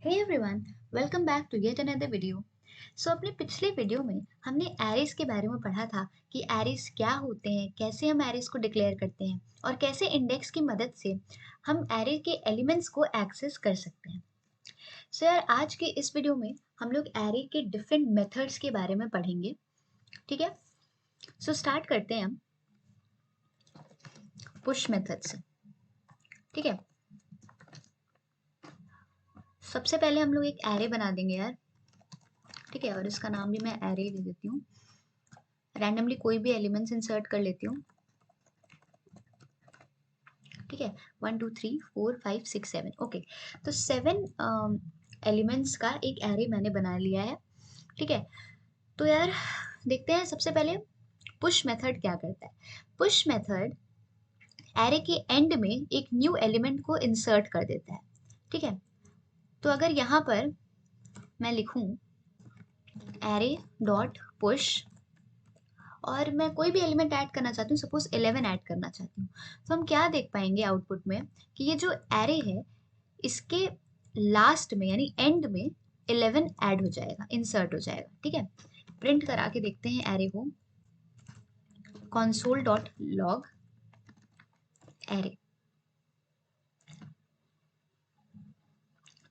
Hey everyone, welcome back to yet another video. अपने पिछले video में हमने एरेस के बारे में पढ़ा था कि एरेस क्या होते हैं, कैसे हम एरेस को डिक्लेयर करते हैं और कैसे इंडेक्स की मदद से हम एरे के एलिमेंट्स को एक्सेस कर सकते हैं। यार आज के इस वीडियो में हम लोग एरे के डिफरेंट मेथड्स के बारे में पढ़ेंगे। ठीक है, स्टार्ट करते हैं हम पुश मेथड से। ठीक है, सबसे पहले हम लोग एक एरे बना देंगे यार। ठीक है, और इसका नाम भी मैं एरे दे देती हूँ। रैंडमली कोई भी एलिमेंट्स इंसर्ट कर लेती हूँ। ठीक है, 1 2 3 4 5 6 7। ओके, तो 7 एलिमेंट्स का एक एरे मैंने बना लिया है। ठीक है, तो यार देखते हैं सबसे पहले पुश मेथड क्या करता है। पुश मेथड एरे के एंड में एक न्यू एलिमेंट को इंसर्ट कर देता है। ठीक है, तो अगर यहाँ पर मैं लिखूं एरे डॉट पुश और मैं कोई भी एलिमेंट ऐड करना चाहती हूँ, सपोज 11 ऐड करना चाहती हूँ, तो हम क्या देख पाएंगे आउटपुट में कि ये जो एरे है इसके लास्ट में यानी एंड में 11 ऐड हो जाएगा, इंसर्ट हो जाएगा। ठीक है, प्रिंट करा के देखते हैं एरे को, console.log एरे।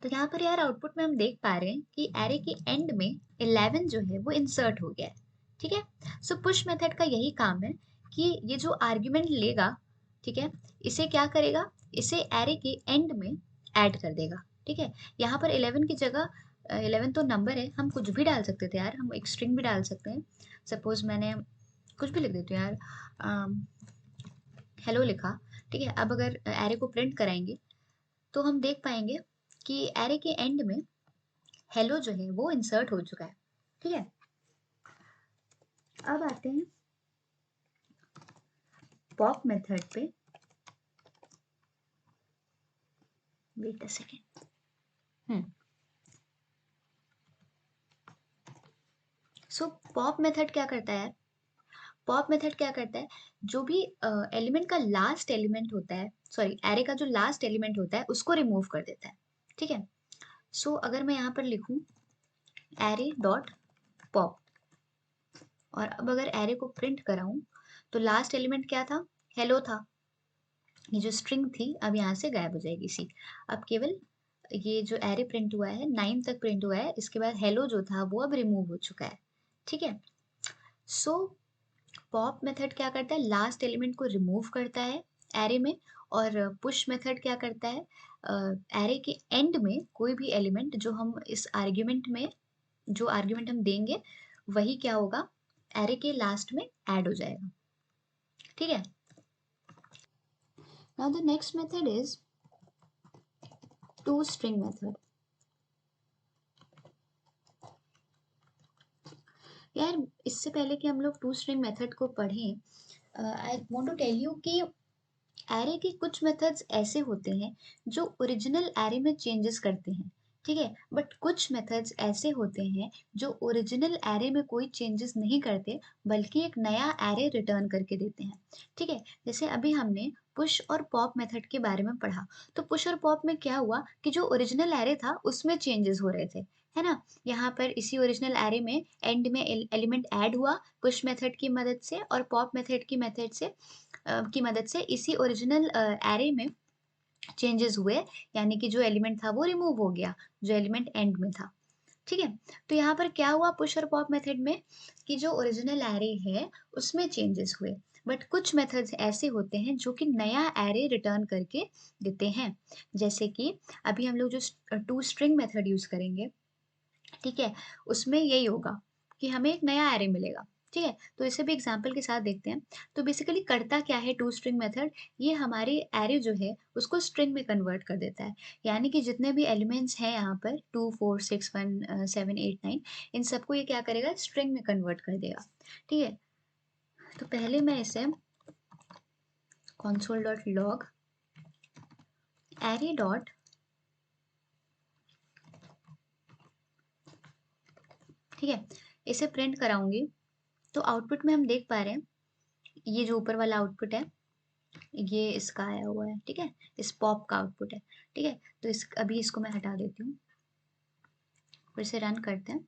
तो यहाँ पर यार आउटपुट में हम देख पा रहे हैं कि एरे के एंड में 11 जो है वो इंसर्ट हो गया है। ठीक है, पुश मेथड का यही काम है कि ये जो आर्ग्यूमेंट लेगा, ठीक है, इसे क्या करेगा, इसे एरे के एंड में ऐड कर देगा। ठीक है, यहाँ पर 11 की जगह 11 तो नंबर है, हम कुछ भी डाल सकते थे यार, हम एक स्ट्रिंग भी डाल सकते हैं। सपोज मैंने कुछ भी लिख देती हूँ यार, हेलो लिखा। ठीक है, अब अगर एरे को प्रिंट कराएंगे तो हम देख पाएंगे कि एरे के एंड में हेलो जो है वो इंसर्ट हो चुका है। ठीक है, अब आते हैं पॉप मेथड पे। Wait a second. Pop method क्या करता है? पॉप मेथड क्या करता है, जो भी एलिमेंट का लास्ट एलिमेंट होता है, सॉरी एरे का जो लास्ट एलिमेंट होता है उसको रिमूव कर देता है। ठीक है, अगर मैं यहाँ पर लिखूं एरे डॉट पॉप और अब अगर एरे को प्रिंट कराऊं तो लास्ट एलिमेंट क्या था, हेलो था। ये जो स्ट्रिंग थी अब यहाँ से गायब हो जाएगी सी। अब केवल ये जो एरे प्रिंट हुआ है 9 तक प्रिंट हुआ है, इसके बाद हेलो जो था वो अब रिमूव हो चुका है। ठीक है, सो पॉप मेथड क्या करता है, लास्ट एलिमेंट को रिमूव करता है एरे में। और पुश मेथड क्या करता है, एरे के एंड में कोई भी एलिमेंट जो हम इस आर्ग्यूमेंट में, जो आर्ग्यूमेंट हम देंगे वही क्या होगा, एरे के लास्ट में ऐड हो जाएगा। ठीक है, now the next method is to string method. यार इससे पहले कि हम लोग टू स्ट्रिंग मेथड को पढ़ें, I want to tell you कि एरे के कुछ मेथड्स ऐसे होते हैं जो ओरिजिनल एरे में चेंजेस करते हैं। ठीक है, बट कुछ मेथड्स ऐसे होते हैं जो ओरिजिनल एरे में कोई चेंजेस नहीं करते बल्कि एक नया एरे रिटर्न करके देते हैं। ठीक है, जैसे अभी हमने पुश और पॉप मेथड के बारे में पढ़ा, तो पुश और पॉप में क्या हुआ कि जो ओरिजिनल एरे था उसमें चेंजेस हो रहे थे, है ना। यहाँ पर इसी ओरिजिनल एरे में एंड में एलिमेंट ऐड हुआ पुश मेथड की मदद से, और पॉप मेथड की मदद से इसी ओरिजिनल एरे में चेंजेस हुए, यानी कि जो एलिमेंट था वो रिमूव हो गया, जो एलिमेंट एंड में था। ठीक है, तो यहाँ पर क्या हुआ पुश और पॉप मेथड में कि जो ओरिजिनल एरे है उसमें चेंजेस हुए, बट कुछ मेथड्स ऐसे होते हैं जो कि नया एरे रिटर्न करके देते हैं। जैसे कि अभी हम लोग जो टू स्ट्रिंग मेथड यूज करेंगे, ठीक है, उसमें यही होगा कि हमें एक नया एरे मिलेगा। ठीक है, तो इसे भी एग्जांपल के साथ देखते हैं। तो बेसिकली करता क्या है टू स्ट्रिंग मेथड, ये हमारे एरे जो है उसको स्ट्रिंग में कन्वर्ट कर देता है। यानी कि जितने भी एलिमेंट्स हैं यहाँ पर 2 4 6 1 7 8 9, इन सबको ये क्या करेगा, स्ट्रिंग में कन्वर्ट कर देगा। ठीक है, तो पहले मैं इसे console.log एरे डॉट, ठीक है, इसे प्रिंट कराऊंगी तो आउटपुट में हम देख पा रहे हैं ये जो ऊपर वाला आउटपुट है ये इसका आया हुआ है। ठीक है, इस पॉप का आउटपुट है। ठीक है, तो इस अभी इसको मैं हटा देती हूँ। फिर से रन करते हैं।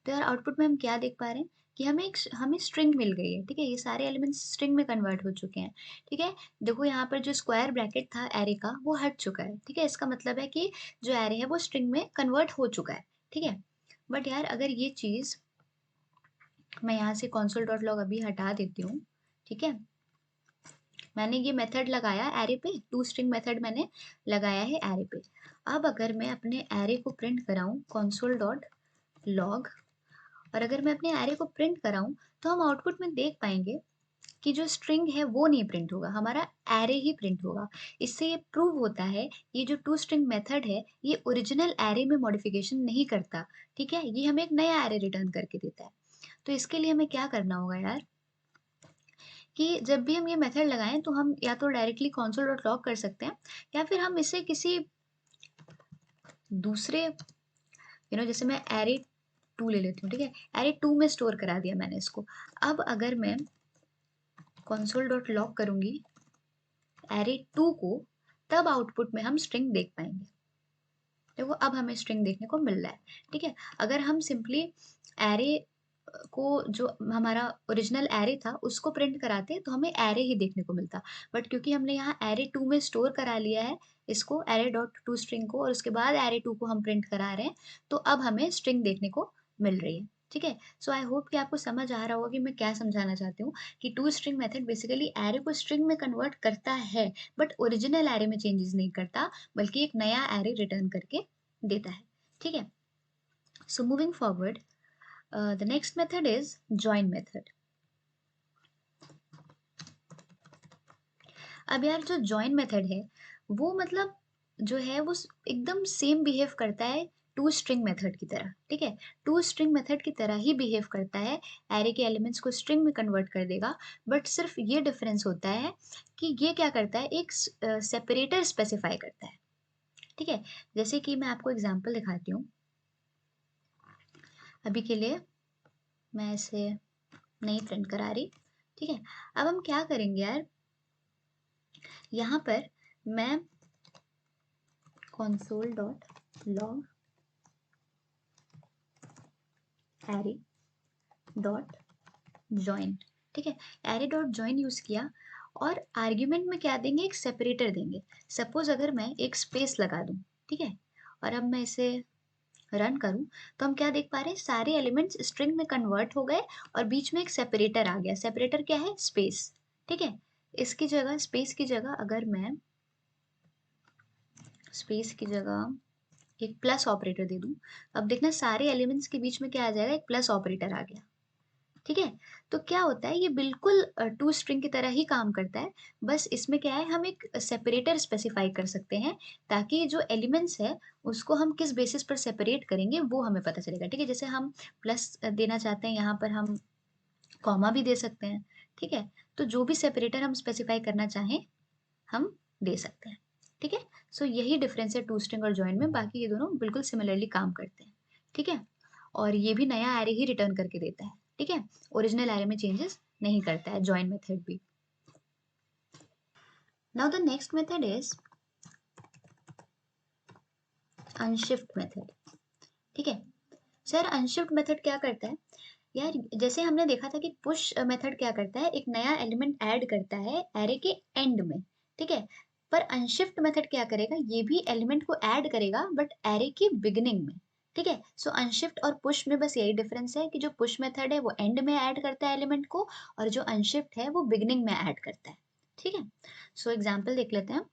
तो यार आउटपुट में हम क्या देख पा रहे हैं कि हमें स्ट्रिंग मिल गई है, ठीक है? ये सारे एलिमेंट्स स्ट्रिंग में कन्वर्ट हो चुके हैं, ठीक है? देखो यहाँ पर जो स्क्वायर ब्रैकेट था एरे का वो हट चुका है, ठीक है? इसका मतलब है कि जो एरे है वो स्ट्रिंग में कन्वर्ट हो चुका है, ठीक है? बट यार अगर ये चीज़ मैं यहाँ से console.log अभी हटा देती हूँ, ठीक है? मैंने ये मेथड लगाया एरे पे, टू स्ट्रिंग मेथड मैंने लगाया है एरे पे। अब अगर मैं अपने एरे को प्रिंट कराऊँ console.log और अगर मैं अपने एरे को प्रिंट कराऊँ तो हम आउटपुट में देख पाएंगे कि जो स्ट्रिंग है वो नहीं प्रिंट होगा, हमारा एरे ही प्रिंट होगा। इससे ये प्रूव होता है ये जो टू स्ट्रिंग मेथड है ये ओरिजिनल एरे में मॉडिफिकेशन नहीं करता, ठीक है? ये हमें एक नया एरे रिटर्न करके देता है। तो इसके लिए हमें क्या करना होगा यार कि जब भी हम ये मेथड लगाएं तो हम या तो डायरेक्टली console.log कर सकते हैं या फिर हम इसे किसी दूसरे जैसे मैं एरे 2 ले लेती हूँ, ठीक है? एरे 2 में स्टोर करा दिया मैंने इसको। अब अगर मैं console.log करूँगी एरे 2 को, तब आउटपुट में हम स्ट्रिंग देख पाएंगे। देखो अब हमें स्ट्रिंग देखने को मिल रहा है, ठीक है? अगर हम सिंपली एरे को जो हमारा ओरिजिनल एरे था उसको प्रिंट कराते तो हमें एरे ही देखने को मिलता, बट क्योंकि हमने यहाँ एरे 2 में स्टोर करा लिया है इसको एरे डॉट टू स्ट्रिंग को और उसके बाद एरे 2 को हम प्रिंट करा रहे हैं, तो अब हमें स्ट्रिंग देखने को मिल रही है, ठीक है? सो आई होप कि आपको समझ आ रहा होगा कि मैं क्या समझाना चाहती हूँ कि to string method basically array को स्ट्रिंग में कन्वर्ट करता है, बट ओरिजिनल एरे में चेंजेस नहीं करता, बल्कि एक नया एरे रिटर्न करके देता है, ठीक है? So moving forward, the next method is join method. अब यार जो join method है वो मतलब जो है वो एकदम सेम बिहेव करता है टू स्ट्रिंग मेथड की तरह, ठीक है? टू स्ट्रिंग मेथड की तरह ही बिहेव करता है, एरे के एलिमेंट्स को स्ट्रिंग में कन्वर्ट कर देगा, बट सिर्फ ये डिफरेंस होता है कि ये क्या करता है, एक सेपरेटर स्पेसिफाई करता है, ठीक है? जैसे कि मैं आपको एग्जांपल दिखाती हूँ। अभी के लिए मैं इसे नहीं प्रिंट करा रही, ठीक है? अब हम क्या करेंगे यार, यहाँ पर मैं console.log array डॉट ज्वाइन, ठीक है? एरे डॉट ज्वाइन यूज किया और आर्ग्यूमेंट में क्या देंगे, एक सेपरेटर देंगे। सपोज अगर मैं एक स्पेस लगा दूं, ठीक है? और अब मैं इसे रन करूं तो हम क्या देख पा रहे हैं, सारे एलिमेंट्स स्ट्रिंग में कन्वर्ट हो गए और बीच में एक सेपरेटर आ गया। सेपरेटर क्या है, स्पेस, ठीक है? इसकी जगह स्पेस की जगह अगर मैं स्पेस की जगह एक प्लस ऑपरेटर दे दूं, अब देखना सारे एलिमेंट्स के बीच में क्या आ जाएगा, एक प्लस ऑपरेटर आ गया, ठीक है? तो क्या होता है, ये बिल्कुल टू स्ट्रिंग की तरह ही काम करता है, बस इसमें क्या है, हम एक सेपरेटर स्पेसिफाई कर सकते हैं ताकि जो एलिमेंट्स है उसको हम किस बेसिस पर सेपरेट करेंगे वो हमें पता चलेगा, ठीक है? जैसे हम प्लस देना चाहते हैं, यहाँ पर हम कॉमा भी दे सकते हैं, ठीक है? तो जो भी सेपरेटर हम स्पेसिफाई करना चाहें हम दे सकते हैं, ठीक है? सो यही डिफरेंस है टू स्ट्रिंग और जॉइन में, बाकी ये दोनों बिल्कुल सिमिलरली काम करते हैं, ठीक है? और ये भी नया एरे ही रिटर्न करके देता है, ठीक है? ओरिजिनल एरे में चेंजेस नहीं करता है जॉइन मेथड भी। Now the next method is unshift method, ठीक है? सर अनशिफ्ट मेथड क्या करता है यार, जैसे हमने देखा था कि पुश मेथड क्या करता है, एक नया एलिमेंट ऐड करता है एरे के एंड में, ठीक है? पर अनशिफ्ट मेथड क्या करेगा, ये भी एलिमेंट को ऐड करेगा बट एरे की बिगिनिंग में, ठीक है? सो अनशिफ्ट और पुश में बस यही डिफरेंस है कि जो पुश मेथड है वो एंड में ऐड करता है एलिमेंट को और जो अनशिफ्ट है वो बिगिनिंग में ऐड करता है, ठीक है? सो एग्जाम्पल देख लेते हैं।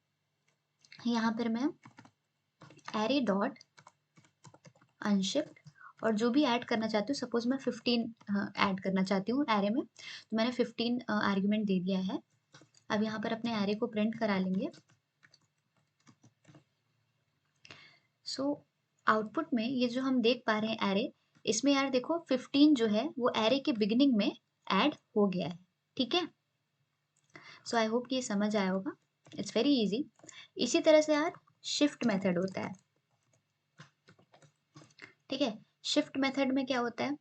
यहाँ पर मैं एरे डॉट अनशिफ्ट और जो भी ऐड करना चाहती हूँ, सपोज मैं 15 ऐड करना चाहती हूँ एरे में, तो मैंने 15 आर्ग्यूमेंट दे दिया है। अब यहाँ पर अपने एरे को प्रिंट करा लेंगे। सो आउटपुट में ये जो हम देख पा रहे हैं एरे, इसमें यार देखो 15 जो है वो एरे के बिगिनिंग में ऐड हो गया है, ठीक है? सो आई होप कि ये समझ आया होगा, इट्स वेरी इजी। इसी तरह से यार शिफ्ट मेथड होता है, ठीक है? शिफ्ट मेथड में क्या होता है,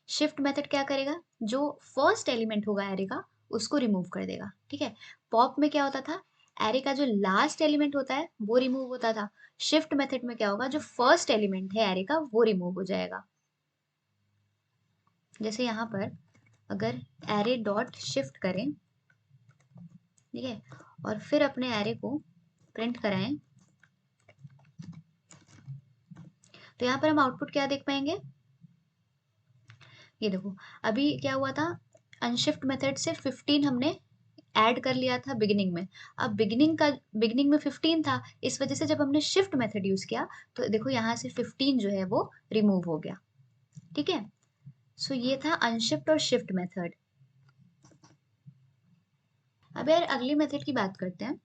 शिफ्ट मेथड क्या करेगा, जो फर्स्ट एलिमेंट होगा एरे का उसको रिमूव कर देगा, ठीक है? पॉप में क्या होता था, एरे का जो लास्ट एलिमेंट होता है वो रिमूव होता था। शिफ्ट मेथड में क्या होगा, जो फर्स्ट एलिमेंट है एरे का वो रिमूव हो जाएगा। जैसे यहाँ पर अगर एरे डॉट शिफ्ट करें, ठीक है, और फिर अपने एरे को प्रिंट कराएं, तो यहाँ पर हम आउटपुट क्या देख पाएंगे, ये देखो अभी क्या हुआ था, अनशिफ्ट मेथड से 15 हमने ऐड कर लिया था बिगिनिंग में। अब बिगिनिंग में 15 था, इस वजह से जब हमने शिफ्ट मेथड यूज किया तो देखो यहाँ से 15 जो है वो रिमूव हो गया। ठीक है, सो ये था अनशिफ्ट और शिफ्ट मेथड। अब यार अगली मेथड की बात करते हैं।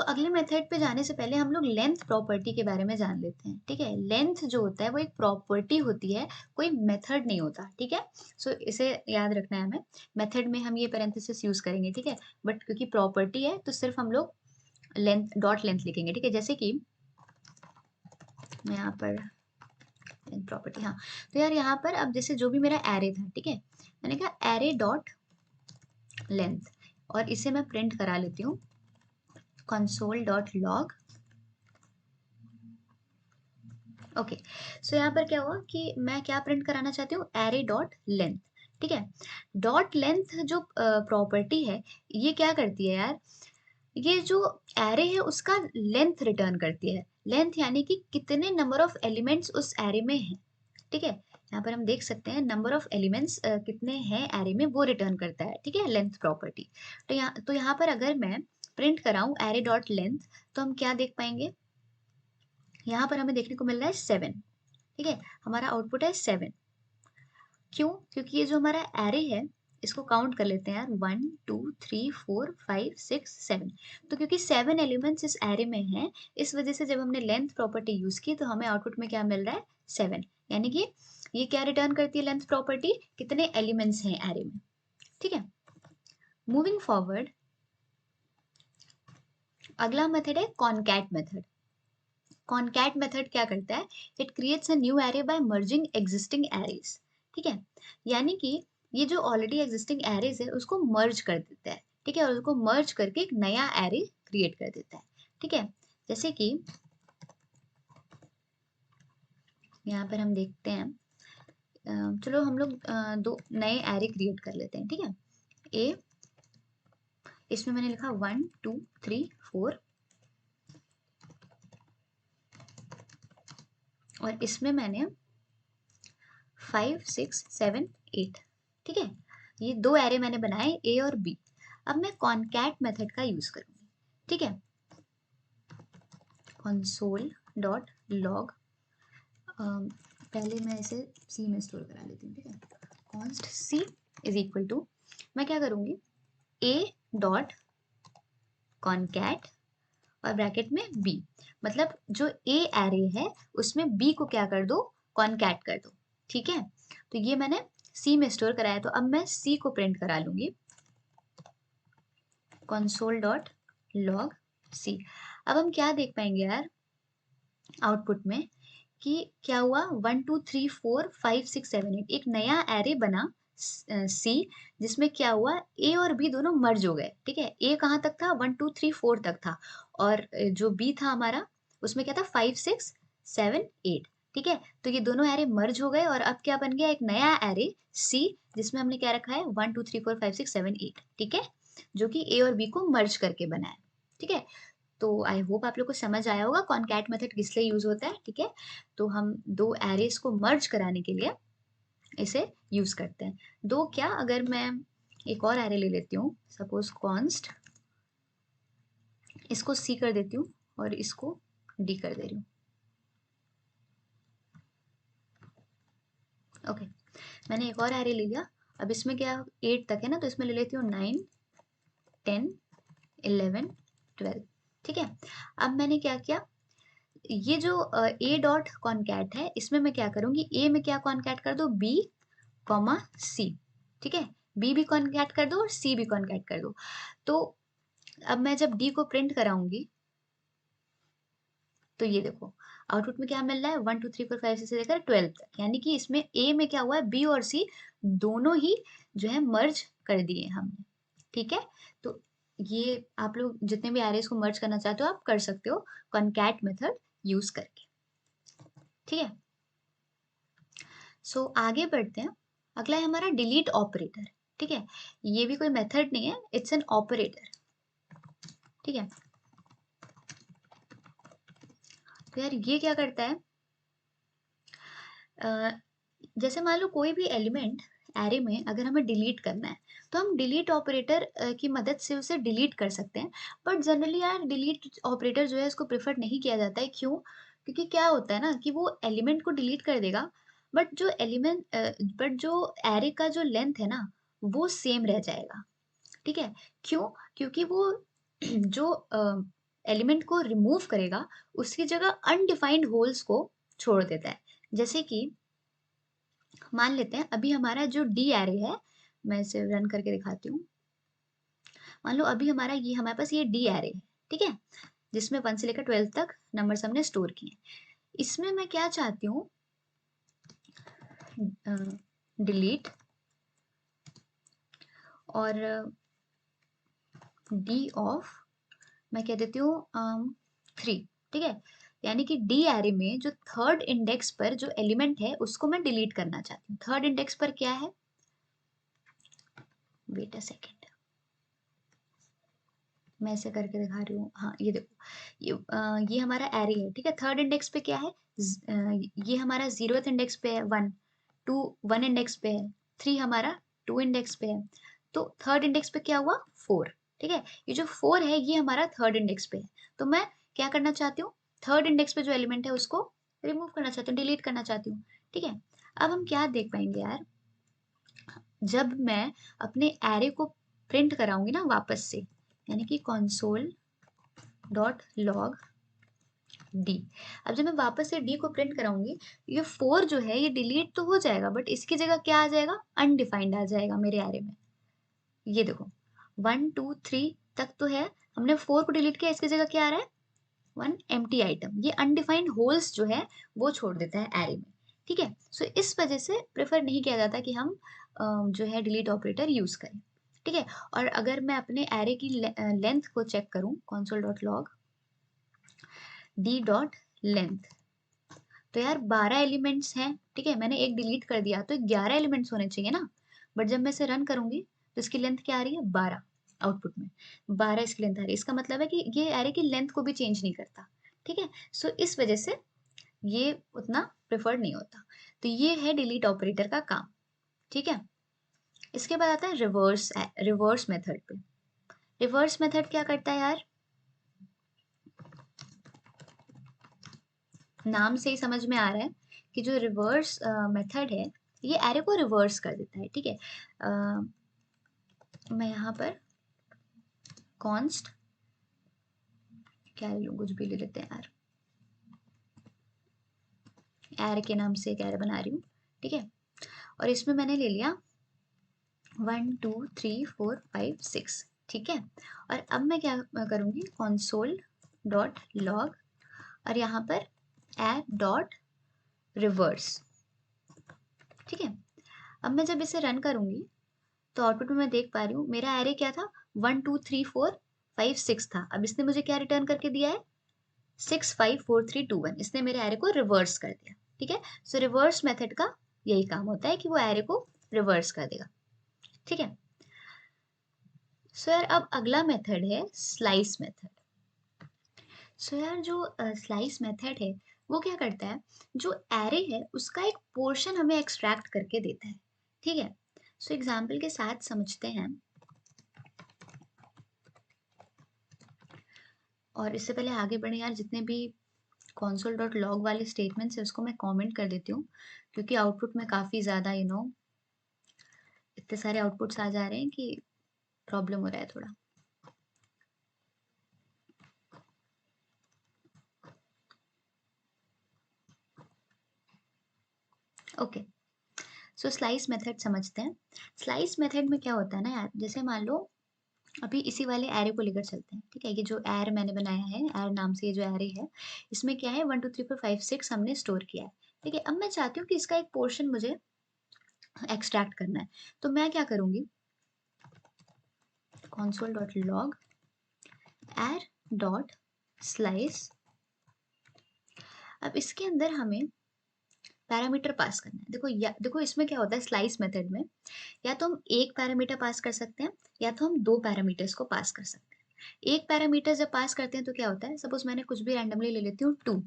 अगले मेथड पे जाने से पहले हम लोग लेंथ प्रॉपर्टी के बारे में जान लेते हैं। ठीक है, लेंथ जो होता है वो एक प्रॉपर्टी होती है, कोई मेथड नहीं होता। ठीक है, इसे याद रखना है हमें। मेथड में हम ये पैरेंथेसिस यूज करेंगे, ठीक है, बट क्योंकि प्रॉपर्टी है तो सिर्फ हम लोग लेंथ डॉट लेंथ लिखेंगे। ठीक है, जैसे कि मैं यहाँ पर प्रॉपर्टी, हाँ, तो यार यहाँ पर अब जैसे जो भी मेरा एरे था, ठीक है, मैंने कहा एरे डॉट लेंथ, और इसे मैं प्रिंट करा लेती हूँ console.log। ओके, सो यहाँ पर क्या हुआ कि मैं क्या प्रिंट कराना चाहती हूँ, एरे डॉट लेंथ। ठीक है, डॉट लेंथ जो प्रॉपर्टी है ये क्या करती है यार, ये जो एरे है उसका लेंथ रिटर्न करती है। लेंथ यानी कि कितने नंबर ऑफ एलिमेंट्स उस एरे में हैं। ठीक है, यहाँ पर हम देख सकते हैं नंबर ऑफ एलिमेंट्स कितने हैं एरे में वो रिटर्न करता है। ठीक है, लेंथ प्रॉपर्टी। तो यहाँ पर अगर मैं प्रिंट कराऊं एरे डॉट लेंथ, तो हम क्या देख पाएंगे, यहाँ पर हमें देखने को मिल रहा है 7। ठीक है, हमारा आउटपुट है 7। क्यों, क्योंकि ये जो हमारा एरे है इसको काउंट कर लेते हैं यार, 1 2 3 4 5 6 7। तो क्योंकि 7 एलिमेंट्स इस एरे में हैं, इस वजह से जब हमने लेंथ प्रॉपर्टी यूज की तो हमें आउटपुट में क्या मिल रहा है, 7। यानी कि ये क्या रिटर्न करती है लेंथ प्रॉपर्टी, कितने एलिमेंट्स हैं एरे में। ठीक है, मूविंग फॉरवर्ड, अगला मेथड है कॉनकैट मेथड। कॉनकैट मेथड क्या करता है, it creates a new array by merging existing arrays. ठीक है, यानी कि ये जो ऑलरेडी एग्जिस्टिंग एरेज है उसको मर्ज कर देता है। ठीक है, और उसको मर्ज करके एक नया एरे क्रिएट कर देता है। ठीक है, जैसे कि यहाँ पर हम देखते हैं, चलो हम लोग दो नए एरे क्रिएट कर लेते हैं। ठीक है, ए, इसमें मैंने लिखा 1 2 3 4, और इसमें मैंने 5 6 7 8। ठीक है, ये दो एरे मैंने बनाए ए और बी। अब मैं कॉनकैट मेथड का यूज करूंगी। ठीक है, कंसोल डॉट लॉग, पहले मैं इसे सी में स्टोर करा लेती हूँ। ठीक है, const C is equal to, मैं क्या करूंगी, ए डॉट कॉनकैट और ब्रैकेट में बी, मतलब जो ए एरे है उसमें बी को क्या कर दो, कॉनकैट कर दो। ठीक है, तो ये मैंने सी में स्टोर कराया, तो अब मैं सी को प्रिंट करा लूंगी, console डॉट लॉग सी। अब हम क्या देख पाएंगे यार आउटपुट में कि क्या हुआ, 1 2 3 4 5 6 7 8, एक नया एरे बना सी, जिसमें क्या हुआ, ए और बी दोनों मर्ज हो गए। ठीक है, ए कहाँ तक था, 1 2 3 4 तक था, और जो बी था हमारा उसमें क्या था, 5 6 7 8। ठीक है, तो ये दोनों एरे मर्ज हो गए और अब क्या बन गया, एक नया एरे सी, जिसमें हमने क्या रखा है, 1 2 3 4 5 6 7 8। ठीक है, जो कि ए और बी को मर्ज करके बना है। ठीक है, तो आई होप आप लोग को समझ आया होगा कॉनकैट मेथड किस लिए यूज होता है। ठीक है, तो हम दो एरेस को मर्ज कराने के लिए इसे यूज करते हैं। दो क्या, अगर मैं एक और एरे ले लेती हूँ, सपोज कॉन्स्ट, इसको सी कर देती हूँ और इसको डी कर दे रही हूँ। ओके, मैंने एक और एरे ले लिया। अब इसमें क्या 8 तक है ना, तो इसमें ले लेती हूँ 9 10 11 12। ठीक है, अब मैंने क्या किया, ये जो ए डॉट कॉनकैट है इसमें मैं क्या करूंगी, ए में क्या कॉनकैट कर दो, बी कॉमा सी। ठीक है, बी भी कॉनकैट कर दो और सी भी कॉनकैट कर दो। तो अब मैं जब डी को प्रिंट कराऊंगी तो ये देखो आउटपुट में क्या मिल रहा है, 1 2 3 4 5 6 से लेकर 12 तक, यानी कि इसमें ए में क्या हुआ है, बी और सी दोनों ही जो है मर्ज कर दिए हमने। ठीक है, तो ये आप लोग जितने भी एरेज को मर्ज करना चाहते हो आप कर सकते हो कॉनकैट मेथड यूज करके। ठीक है, सो आगे बढ़ते हैं। अगला है हमारा डिलीट ऑपरेटर। ठीक है, ये भी कोई मेथड नहीं है, इट्स एन ऑपरेटर। ठीक है, तो यार ये क्या करता है, जैसे मान लो कोई भी एलिमेंट एरे में अगर हमें डिलीट करना है तो हम डिलीट ऑपरेटर की मदद से उसे डिलीट कर सकते हैं। बट जनरली यार डिलीट ऑपरेटर जो है इसको प्रेफर नहीं किया जाता है। क्यों? क्योंकि क्या होता है ना कि वो एलिमेंट को डिलीट कर देगा, बट जो एरे का जो लेंथ है ना वो सेम रह जाएगा। ठीक है, क्यों? क्योंकि वो जो एलिमेंट को रिमूव करेगा उसकी जगह अनडिफाइंड होल्स को छोड़ देता है। जैसे कि मान लेते हैं अभी हमारा जो डी एरे है, मैं इसे रन करके दिखाती हूँ। मान लो अभी हमारे पास ये डी एरे है। ठीक है, जिसमें 1 से लेकर 12 तक नंबर्स हमने स्टोर किए। इसमें मैं क्या चाहती हूँ, डिलीट और डी ऑफ मैं कह देती हूँ 3। ठीक है, यानी कि डी एरे में जो थर्ड इंडेक्स पर जो एलिमेंट है उसको मैं डिलीट करना चाहती हूँ। थर्ड इंडेक्स पर क्या है, वेट अ सेकेंड, मैं ऐसे करके दिखा रही हूँ। हाँ ये देखो, ये हमारा एरे है। ठीक है, थर्ड इंडेक्स पे क्या है, ये हमारा 0th इंडेक्स पे है 1, 2 1 इंडेक्स पे है, 3 हमारा 2 इंडेक्स पे है। तो थर्ड इंडेक्स पे क्या हुआ, 4। ठीक है, ये जो 4 है ये हमारा थर्ड इंडेक्स पे है। तो मैं क्या करना चाहती हूँ, थर्ड इंडेक्स पे जो एलिमेंट है उसको रिमूव करना चाहती हूँ, डिलीट करना चाहती हूँ। ठीक है, अब हम क्या देख पाएंगे यार, जब मैं अपने एरे को प्रिंट कराऊंगी ना वापस से, यानी कि console डॉट लॉग डी। अब जब मैं वापस से डी को प्रिंट कराऊंगी, ये 4 जो है ये डिलीट तो हो जाएगा बट इसकी जगह क्या आ जाएगा, अनडिफाइंड आ जाएगा मेरे एरे में। ये देखो 1 2 3 तक तो है, हमने 4 को डिलीट किया, इसकी जगह क्या आ रहा है, 1 एम्प्टी आइटम। ये अनडिफाइंड होल्स जो है वो छोड़ देता है एरे में। ठीक है, सो इस वजह से प्रेफर नहीं किया जाता कि हम जो है डिलीट ऑपरेटर यूज करें। ठीक है, और अगर मैं अपने एरे की लेंथ को चेक करूं, console dot log D dot length, तो यार 12 एलिमेंट्स हैं। ठीक है, मैंने एक डिलीट कर दिया तो 11 एलिमेंट्स होने चाहिए ना। बट जब मैं इसे रन करूंगी तो इसकी लेंथ क्या आ रही है, 12। आउटपुट में 12 इसकी लेंथ आ रही है। इसका मतलब है कि ये एरे की लेंथ को भी चेंज नहीं करता। ठीक है, सो इस वजह से ये उतना प्रेफर्ड नहीं होता। तो ये है डिलीट ऑपरेटर का काम। ठीक है, इसके बाद आता है रिवर्स मेथड पे। रिवर्स मेथड क्या करता है यार, नाम से ही समझ में आ रहा है कि जो रिवर्स मेथड है ये एरे को रिवर्स कर देता है। ठीक है, मैं यहाँ पर कॉन्स्ट क्या ले लूँ, कुछ भी ले लेते हैं यार, एरे के नाम से एक एरे बना रही हूँ। ठीक है, और इसमें मैंने ले लिया 1 2 3 4 5 6। ठीक है, और अब मैं क्या करूँगी, console डॉट लॉग और यहाँ पर एड डॉट रिवर्स। ठीक है, अब मैं जब इसे रन करूंगी तो आउटपुट में मैं देख पा रही हूँ मेरा एरे क्या था, 1 2 3 4 5 6 था। अब इसने मुझे क्या रिटर्न करके दिया है, 6 5 4 3 2 1। इसने मेरे एरे को रिवर्स कर दिया। ठीक है, सो रिवर्स मेथड का यही काम होता है कि वो एरे को रिवर्स कर देगा। ठीक है, सो यार अब अगला मेथड है स्लाइस मेथड। सो यार जो स्लाइस मेथड है वो क्या करता है, जो एरे है उसका एक पोर्शन हमें एक्सट्रैक्ट करके देता है। ठीक है, सो एग्जाम्पल के साथ समझते हैं। और इससे पहले आगे बढ़े यार, जितने भी console डॉट लॉग वाले स्टेटमेंट्स है उसको मैं कमेंट कर देती हूँ, क्योंकि आउटपुट में काफ़ी ज़्यादा इतने सारे आउटपुट्स आ जा रहे हैं कि प्रॉब्लम हो रहा है थोड़ा। ओके, सो स्लाइस मेथड समझते हैं। स्लाइस मेथड में क्या होता है ना यार, जैसे मान लो अभी इसी वाले एरे को लेकर चलते हैं। ठीक है, ये जो एर मैंने बनाया है, एर नाम से ये जो एरे है, इसमें क्या है 1 2 3 4 5 6 हमने स्टोर किया है। ठीक है, अब मैं चाहती हूँ कि इसका एक पोर्शन मुझे एक्सट्रैक्ट करना है। तो मैं क्या करूँगी, console डॉट लॉग एर डॉट स्लाइस। अब इसके अंदर हमें पैरामीटर पास करना है। देखो इसमें क्या होता है स्लाइस मेथड में, या तो हम एक पैरामीटर पास कर सकते हैं या तो हम दो पैरामीटर्स को पास कर सकते हैं। एक पैरामीटर जब पास करते हैं तो क्या होता है, सपोज मैंने कुछ भी रैंडमली ले लेती हूँ 2,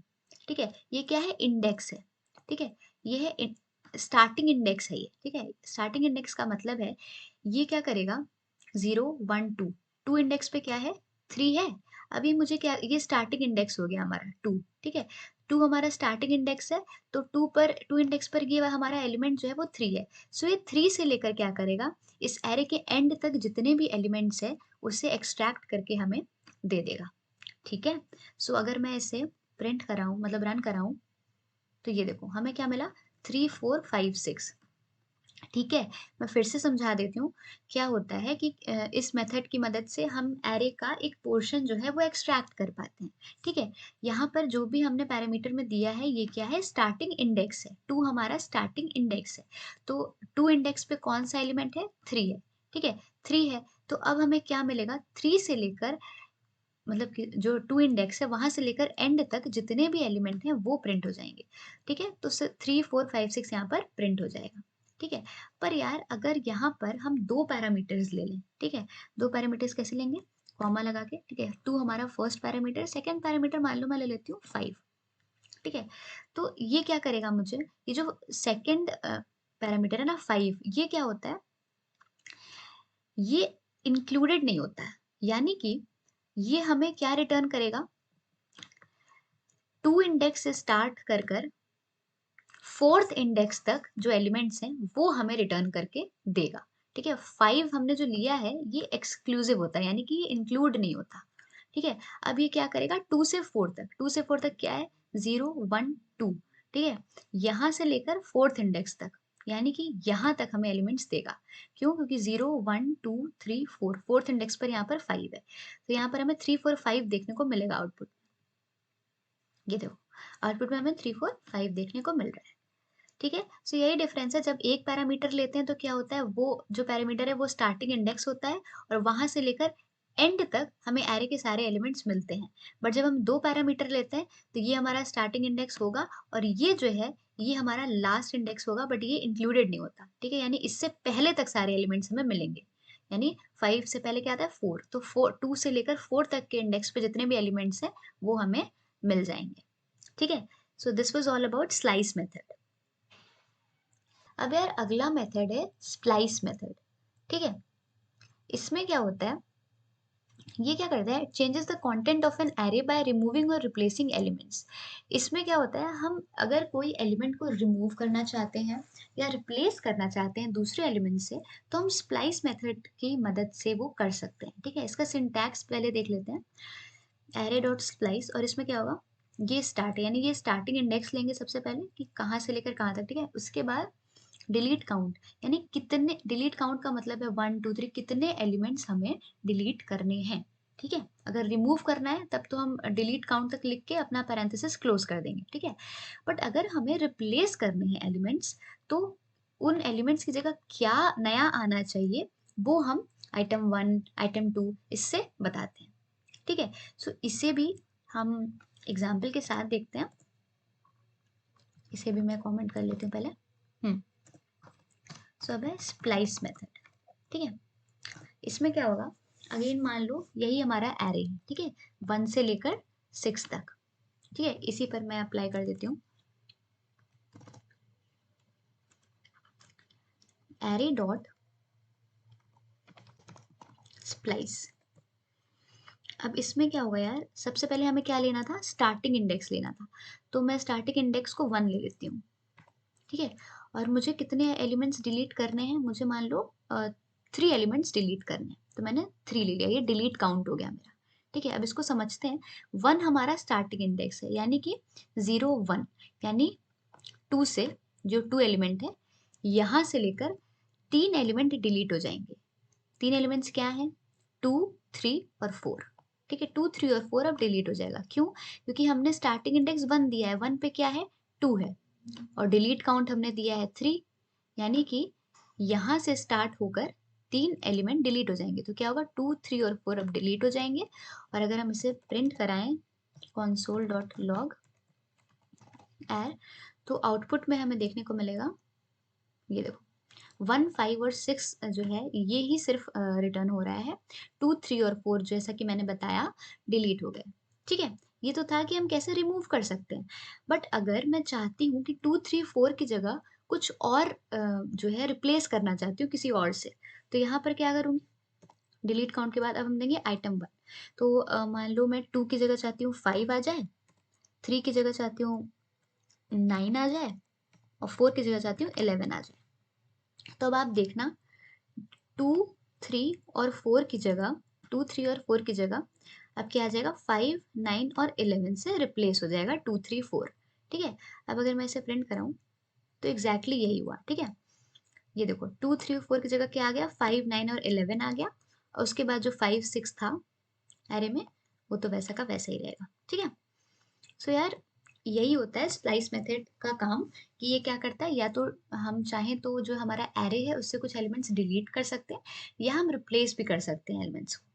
ठीक है, ये क्या है, इंडेक्स है, ठीक है, ये है स्टार्टिंग इंडेक्स है ये, ठीक है। स्टार्टिंग इंडेक्स का मतलब है ये क्या करेगा, 0 1 2, 2 इंडेक्स पे क्या है, 3 है। अभी मुझे क्या, ये स्टार्टिंग इंडेक्स हो गया हमारा 2, ठीक है, 2 हमारा स्टार्टिंग इंडेक्स है, तो 2 इंडेक्स पर ये हमारा एलिमेंट जो है वो 3 है। सो ये 3 से लेकर क्या करेगा, इस एरे के एंड तक जितने भी एलिमेंट्स है उसे एक्सट्रैक्ट करके हमें दे देगा, ठीक है। सो अगर मैं इसे प्रिंट कराऊं, मतलब रन कराऊं, तो ये देखो हमें क्या मिला, 3 4 5 6, ठीक है। मैं फिर से समझा देती हूँ, क्या होता है कि इस मेथड की मदद से हम एरे का एक पोर्शन जो है वो एक्सट्रैक्ट कर पाते हैं, ठीक है। यहाँ पर जो भी हमने पैरामीटर में दिया है ये क्या है, स्टार्टिंग इंडेक्स है, 2 हमारा स्टार्टिंग इंडेक्स है, तो 2 इंडेक्स पे कौन सा एलिमेंट है, 3 है, ठीक है, 3 है। तो अब हमें क्या मिलेगा, 3 से लेकर, मतलब कि जो 2 इंडेक्स है वहां से लेकर एंड तक जितने भी एलिमेंट हैं वो प्रिंट हो जाएंगे, ठीक है। तो 3 4 5 6 यहाँ पर प्रिंट हो जाएगा, ठीक है। पर यार अगर यहाँ पर हम दो पैरामीटर्स ले लें, ठीक है, दो पैरामीटर्स कैसे लेंगे, कॉमा लगा के, ठीक है, 2 हमारा फर्स्ट पैरामीटर, सेकंड पैरामीटर मान लो मैं ले लेती हूँ 5, ठीक है। तो ये क्या करेगा मुझे, ये जो सेकंड पैरामीटर है ना 5, ये क्या होता है, ये इंक्लूडेड नहीं होता है, यानी कि ये हमें क्या रिटर्न करेगा, 2 इंडेक्स से स्टार्ट कर कर 4th इंडेक्स तक जो एलिमेंट्स हैं वो हमें रिटर्न करके देगा, ठीक है। 5 हमने जो लिया है ये एक्सक्लूसिव होता है, यानी कि ये इंक्लूड नहीं होता, ठीक है। अब ये क्या करेगा, 2 से 4 तक, 2 से 4 तक क्या है, 0 1 2, ठीक है, यहाँ से लेकर 4th इंडेक्स तक, यानी कि यहाँ तक हमें एलिमेंट्स देगा। क्यों, क्योंकि 0 1 2 3 4, 4th इंडेक्स पर यहाँ पर 5 है, तो यहाँ पर हमें 3 4 5 देखने को मिलेगा आउटपुट। ये देखो आउटपुट में हमें 3 4 5 देखने को मिल रहा है, ठीक है। सो यही डिफरेंस है, जब एक पैरामीटर लेते हैं तो क्या होता है, वो जो पैरामीटर है वो स्टार्टिंग इंडेक्स होता है और वहां से लेकर एंड तक हमें एरे के सारे एलिमेंट्स मिलते हैं। बट जब हम दो पैरामीटर लेते हैं तो ये हमारा स्टार्टिंग इंडेक्स होगा और ये जो है ये हमारा लास्ट इंडेक्स होगा, बट ये इंक्लूडेड नहीं होता, ठीक है, यानी इससे पहले तक सारे एलिमेंट्स हमें मिलेंगे। यानी 5 से पहले क्या आता है, 4, तो 2 से लेकर 4 तक के इंडेक्स पे जितने भी एलिमेंट्स हैं वो हमें मिल जाएंगे, ठीक है। So this was all about slice method. अब यार अगला मेथड है स्प्लाइस मेथड, ठीक है। इसमें क्या होता है, ये क्या करता है, changes the content of an array by removing और रिप्लेसिंग एलिमेंट्स। इसमें क्या होता है, हम अगर कोई एलिमेंट को रिमूव करना चाहते हैं या रिप्लेस करना चाहते हैं दूसरे एलिमेंट से, तो हम स्प्लाइस मेथड की मदद से वो कर सकते हैं, ठीक है। इसका सिंटैक्स पहले देख लेते हैं, एरे डॉट स्प्लाइस, और इसमें क्या होगा, ये स्टार्ट है, यानी ये स्टार्टिंग इंडेक्स लेंगे सबसे पहले कि कहाँ से लेकर कहाँ तक, ठीक है। उसके बाद डिलीट काउंट, यानी कितने, डिलीट काउंट का मतलब है 1 2 3 कितने एलिमेंट्स हमें डिलीट करने हैं, ठीक है। अगर रिमूव करना है तब तो हम डिलीट काउंट तक लिख के अपना पैरेंथेसिस क्लोज कर देंगे, ठीक है। बट अगर हमें रिप्लेस करने हैं एलिमेंट्स, तो उन एलिमेंट्स की जगह क्या नया आना चाहिए वो हम आइटम 1 आइटम 2 इससे बताते हैं, ठीक है। सो इसे भी हम एग्जाम्पल के साथ देखते हैं, इसे भी मैं कमेंट कर लेती हूँ पहले। सो अब है स्प्लाइस मेथड, ठीक है। इसमें क्या होगा, अगेन मान लो यही हमारा एरे है, ठीक है, 1 से लेकर 6 तक, ठीक है। इसी पर मैं अप्लाई कर देती हूँ, एरे डॉट स्प्लाइस। अब इसमें क्या होगा यार, सबसे पहले हमें क्या लेना था, स्टार्टिंग इंडेक्स लेना था, तो मैं स्टार्टिंग इंडेक्स को 1 ले लेती हूँ, ठीक है। और मुझे कितने एलिमेंट्स डिलीट करने हैं, मुझे मान लो 3 एलिमेंट्स डिलीट करने हैं, तो मैंने 3 ले लिया, ये डिलीट काउंट हो गया मेरा, ठीक है। अब इसको समझते हैं, 1 हमारा स्टार्टिंग इंडेक्स है, यानी कि 0 1, यानी 2 से, जो 2 एलिमेंट है यहाँ से लेकर 3 एलिमेंट डिलीट हो जाएंगे। 3 एलिमेंट्स क्या है, 2 3 और 4, ठीक है। 2 3 और 4 अब डिलीट हो जाएगा, क्यों, क्योंकि हमने स्टार्टिंग इंडेक्स 1 दिया है, 1 पे क्या है, 2 है, और डिलीट काउंट हमने दिया है 3, यानी कि यहाँ से स्टार्ट होकर 3 एलिमेंट डिलीट हो जाएँगे। तो क्या होगा 2, 3 और 4 अब डिलीट हो जाएँगे और अगर हम इसे प्रिंट कराएँ console.log एयर तो आउटपुट में हमें देखने को मिलेगा, ये देखो 1, 5 और 6 जो है ये ही सिर्फ रिटर्न हो रहा है। 2, 3 और 4 जैसा कि मैंने बताया डिलीट हो गए। ठीक है? ये तो था कि हम कैसे रिमूव कर सकते हैं। बट अगर मैं चाहती हूँ कि 2, 3, 4 की जगह कुछ और जो है रिप्लेस करना चाहती हूँ किसी और से, तो यहाँ पर क्या करूँगी? डिलीट काउंट के बाद अब हम देंगे आइटम 1। तो मान लो मैं 2 की जगह चाहती हूँ 5 आ जाए, 3 की जगह चाहती हूँ 9 आ जाए और 4 की जगह चाहती हूँ 11 आ जाए। तो अब आप देखना 2, 3 और 4 की जगह 2, 3 और 4 की जगह अब क्या आ जाएगा 5, 9 और 11 से रिप्लेस हो जाएगा 2, 3, 4। ठीक है? अब अगर मैं इसे प्रिंट कराऊँ तो एग्ज़ैक्टली यही हुआ। ठीक है? ये देखो 2, 3 और 4 की जगह क्या आ गया 5, 9 और 11 आ गया और उसके बाद जो 5, 6 था अरे में वो तो वैसा का वैसा ही रहेगा। ठीक है? सो यार यही होता है स्प्लाइस मेथड का काम कि ये क्या करता है या तो हम चाहें तो जो हमारा एरे है उससे कुछ एलिमेंट्स डिलीट कर सकते हैं या हम रिप्लेस भी कर सकते हैं एलिमेंट्स को।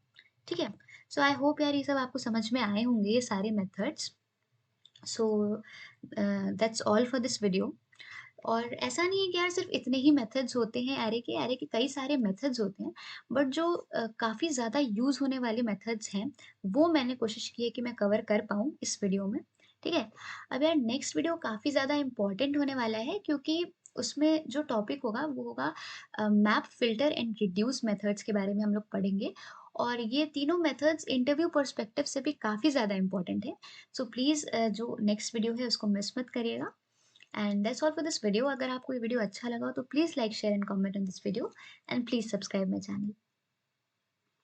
ठीक है? सो आई होप यार ये सब आपको समझ में आए होंगे ये सारे methods. So that's all for this video. और ऐसा नहीं है कि यार सिर्फ इतने ही मेथड्स होते हैं एरे के कई सारे मेथड्स होते हैं बट जो काफ़ी ज़्यादा यूज़ होने वाले मेथड्स हैं वो मैंने कोशिश की है कि मैं कवर कर पाऊँ इस वीडियो में। ठीक है? अब यार नेक्स्ट वीडियो काफ़ी ज़्यादा इम्पोर्टेंट होने वाला है क्योंकि उसमें जो टॉपिक होगा वो होगा map filter and reduce methods के बारे में हम लोग पढ़ेंगे और ये तीनों मेथड्स इंटरव्यू पर्सपेक्टिव से भी काफ़ी ज़्यादा इम्पोर्टेंट है। सो प्लीज़ जो नेक्स्ट वीडियो है उसको मिस मत करिएगा। And that's all for this video. अगर आपको ये वीडियो अच्छा लगा हो तो please like share and comment on this video and please subscribe my channel.